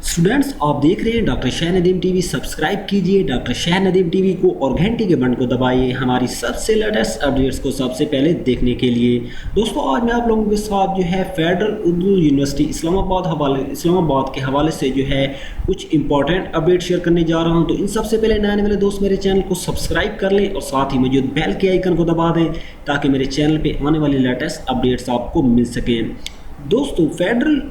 Students, आप देख रहे हैं doctor Shah Nadeem TV. Subscribe कीजिए डॉक्टर शाह नदीम टीवी को और घंटी के बटन को दबाइए हमारी सबसे लेटेस्ट अपडेट्स को सबसे पहले देखने के लिए। दोस्तों, आज मैं आप लोगों के साथ जो है फेडरल उर्दू यूनिवर्सिटी इस्लामाबाद के हवाले से जो है कुछ इंपॉर्टेंट अपडेट शेयर करने जा रहा हूं। तो इन सबसे पहले नए आने वाले दोस्त मेरे चैनल को सब्सक्राइब कर लें और साथ ही मौजूद बेल के आइकन को दबा दें ताकि मेरे चैनल पर आने वाली लेटेस्ट अपडेट्स आपको मिल सकें। दोस्तों, फेडरल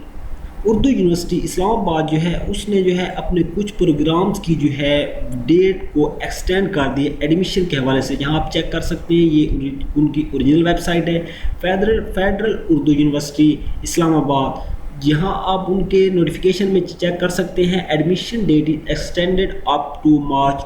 उर्दू यूनिवर्सिटी इस्लामाबाद जो है उसने जो है अपने कुछ प्रोग्राम्स की जो है डेट को एक्सटेंड कर दी एडमिशन के हवाले से। जहां आप चेक कर सकते हैं, ये उनकी ओरिजिनल वेबसाइट है फेडरल उर्दू यूनिवर्सिटी इस्लामाबाद। यहाँ आप उनके नोटिफिकेशन में चेक कर सकते हैं, admission date is extended up to March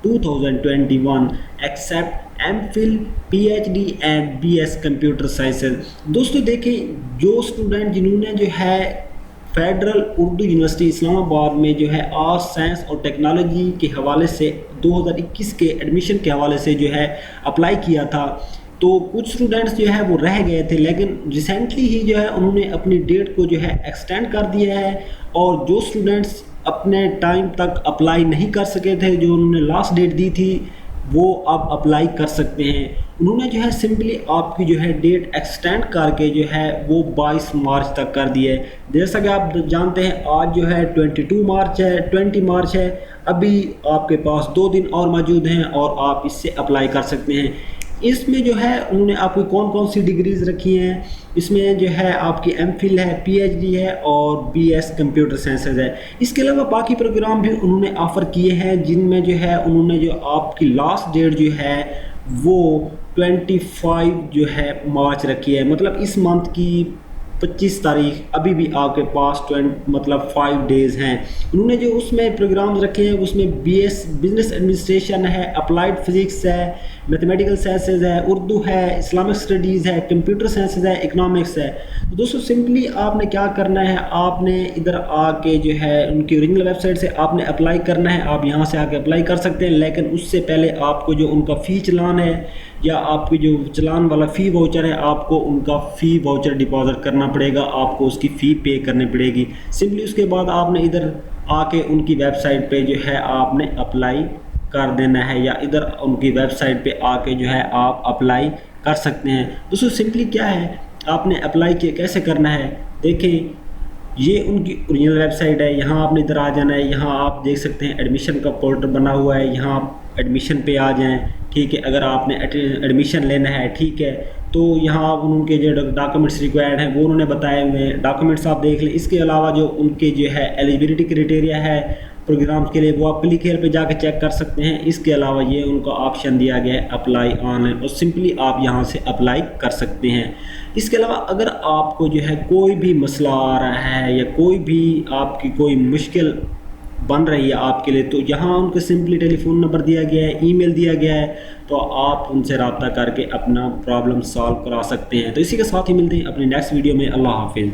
2021 except MPhil, PhD and BS computer sciences. दोस्तों देखिए, जो स्टूडेंट जिन्होंने जो है फेडरल उर्दू यूनिवर्सिटी इस्लामाबाद में जो है आर्ट्स साइंस और टेक्नोलॉजी के हवाले से 2021 के एडमिशन के हवाले से जो है अप्लाई किया था, तो कुछ स्टूडेंट्स जो है वो रह गए थे, लेकिन रिसेंटली ही जो है उन्होंने अपनी डेट को जो है एक्सटेंड कर दिया है। और जो स्टूडेंट्स अपने टाइम तक अप्लाई नहीं कर सके थे, जो उन्होंने लास्ट डेट दी थी, वो अब अप्लाई कर सकते हैं। उन्होंने जो है सिंपली आपकी जो है डेट एक्सटेंड करके जो है वो 22 मार्च तक कर दी है। जैसा कि आप जानते हैं, आज जो है 20 मार्च है। अभी आपके पास 2 दिन और मौजूद हैं और आप इससे अप्लाई कर सकते हैं। इसमें जो है उन्होंने आपकी कौन कौन सी डिग्रीज रखी हैं, इसमें जो है आपकी MPhil है, PhD है और BS कंप्यूटर साइंसेज है। इसके अलावा बाकी प्रोग्राम भी उन्होंने ऑफ़र किए हैं, जिनमें जो है उन्होंने जो आपकी लास्ट डेट जो है वो 25 जो है मार्च रखी है। मतलब इस मंथ की 25 तारीख अभी भी आपके पास 5 डेज़ हैं। उन्होंने जो उसमें प्रोग्राम्स रखे हैं उसमें BS बिजनेस एडमिनिस्ट्रेशन है, अप्लाइड फिजिक्स है, मैथमेटिकल साइंसेज है, उर्दू है, इस्लामिक स्टडीज़ है, कंप्यूटर साइंसेज है, इकोनॉमिक्स है। तो दोस्तों सिंपली आपने क्या करना है, आपने इधर आके जो है उनकी ओरिजिनल वेबसाइट से आपने अप्लाई करना है। आप यहाँ से आके अप्लाई कर सकते हैं, लेकिन उससे पहले आपको जो उनका फ़ी चलान है या आपकी जो चलान वाला फ़ी वाउचर है, आपको उनका फ़ी वाउचर डिपॉजिट करना पड़ेगा, आपको उसकी फ़ी पे करनी पड़ेगी। सिंपली उसके बाद आपने इधर आके उनकी वेबसाइट पे जो है आपने अप्लाई कर देना है, या इधर उनकी वेबसाइट पे आके जो है आप अप्लाई कर सकते हैं। दोस्तों सिंपली क्या है, आपने अप्लाई कैसे करना है, देखिए ये उनकी ओरिजिनल वेबसाइट है। यहाँ आपने इधर आ जाना है, यहाँ आप देख सकते हैं एडमिशन का पोर्टल बना हुआ है, यहाँ आप एडमिशन पे आ जाएं। ठीक है, अगर आपने एडमिशन लेना है, ठीक है, तो यहाँ आप उनके जो डॉक्यूमेंट्स रिक्वायर्ड हैं वो उन्होंने बताए हुए हैं, डॉक्यूमेंट्स आप देख लें। इसके अलावा जो उनके जो है एलिजिबिलिटी क्राइटेरिया है प्रोग्राम्स के लिए, वो आप क्लिक हेयर पे जाकर चेक कर सकते हैं। इसके अलावा ये उनका ऑप्शन दिया गया है अप्लाई ऑनलाइन, और सिंपली आप यहाँ से अप्लाई कर सकते हैं। इसके अलावा अगर आपको जो है कोई भी मसला आ रहा है या कोई भी आपकी कोई मुश्किल बन रही है आपके लिए, तो यहाँ उनका सिंपली टेलीफोन नंबर दिया गया है, ईमेल दिया गया है, तो आप उनसे रब्ता करके अपना प्रॉब्लम सॉल्व करा सकते हैं। तो इसी के साथ ही मिलते हैं अपनी नेक्स्ट वीडियो में। अल्लाह हाफिज़।